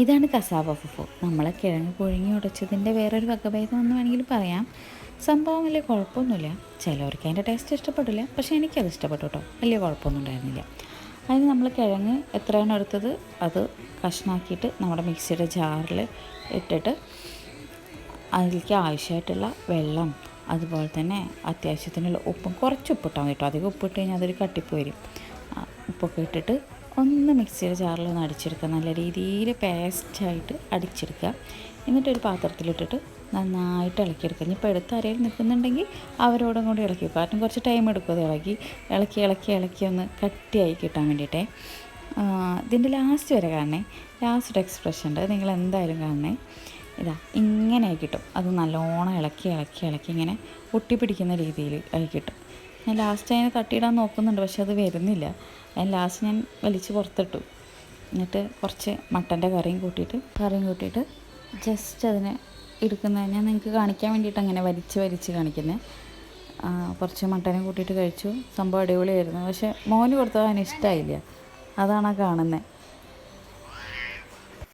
ഇതാണ് cassava fufu. നമ്മളെ കിഴങ്ങ് പുഴുങ്ങി ഉടച്ചതിൻ്റെ വേറൊരു വകഭേദം എന്ന് വേണമെങ്കിൽ പറയാം. സംഭവം വലിയ കുഴപ്പമൊന്നുമില്ല. ചിലവർക്ക് അതിൻ്റെ ടേസ്റ്റ് ഇഷ്ടപ്പെടില്ല, പക്ഷേ എനിക്കത് ഇഷ്ടപ്പെട്ടു കേട്ടോ. വലിയ കുഴപ്പമൊന്നും ഉണ്ടായിരുന്നില്ല. അതിന് നമ്മൾ കിഴങ്ങ് എത്രയാണ് എടുത്തത് അത് കഷ്ണാക്കിയിട്ട് നമ്മുടെ മിക്സിയുടെ ജാറിൽ ഇട്ടിട്ട് അതിലേക്ക് ആവശ്യമായിട്ടുള്ള വെള്ളം, അതുപോലെ തന്നെ അത്യാവശ്യത്തിനുള്ള ഉപ്പും, കുറച്ച് ഉപ്പിട്ടാൽ മതി കേട്ടോ. അധികം ഉപ്പിട്ട് കഴിഞ്ഞാൽ അതൊരു കട്ടിപ്പ് വരും. ഉപ്പൊക്കെ ഇട്ടിട്ട് ഒന്ന് മിക്സിയുടെ ജാറിലൊന്ന് അടിച്ചെടുക്കുക. നല്ല രീതിയിൽ പേസ്റ്റായിട്ട് അടിച്ചെടുക്കുക. എന്നിട്ടൊരു പാത്രത്തിലിട്ടിട്ട് നന്നായിട്ട് ഇളക്കിയെടുക്കുക. ഇനിയിപ്പോൾ എടുത്ത് ആരെങ്കിലും നിൽക്കുന്നുണ്ടെങ്കിൽ അവരോടും കൂടി ഇളക്കി വെക്കുക. കാരണം കുറച്ച് ടൈം എടുക്കും അത് ഇളക്കി ഒന്ന് കട്ടിയായി കിട്ടാൻ വേണ്ടിയിട്ടേ. ഇതിൻ്റെ ലാസ്റ്റ് വരെ കാണണേ. ലാസ്റ്റ് എക്സ്പ്രഷൻ ഉണ്ട്, നിങ്ങൾ എന്തായാലും കാണണേ. ഇതാ ഇങ്ങനെ ആയി കിട്ടും. അത് നല്ലോണം ഇളക്കി ഇങ്ങനെ ഒട്ടിപ്പിടിക്കുന്ന രീതിയിൽ ആയി കിട്ടും. ഞാൻ ലാസ്റ്റ് അതിനെ തട്ടിയിടാൻ നോക്കുന്നുണ്ട്, പക്ഷെ അത് വരുന്നില്ല. അതിന് ലാസ്റ്റ് ഞാൻ വലിച്ച് പുറത്തിട്ടു. എന്നിട്ട് കുറച്ച് മട്ടൻ്റെ കറിയും കൂട്ടിയിട്ട് ജസ്റ്റ് അതിനെ എടുക്കുന്നത് ഞാൻ നിങ്ങൾക്ക് കാണിക്കാൻ വേണ്ടിയിട്ട് അങ്ങനെ വലിച്ച് കാണിക്കുന്നത്. കുറച്ച് മട്ടനെ കൂട്ടിയിട്ട് കഴിച്ചു. സംഭവം അടിപൊളിയായിരുന്നു. പക്ഷേ മോന് കൊടുത്തത് അവന് ഇഷ്ടമായില്ല. അതാണ് കാണുന്നത്.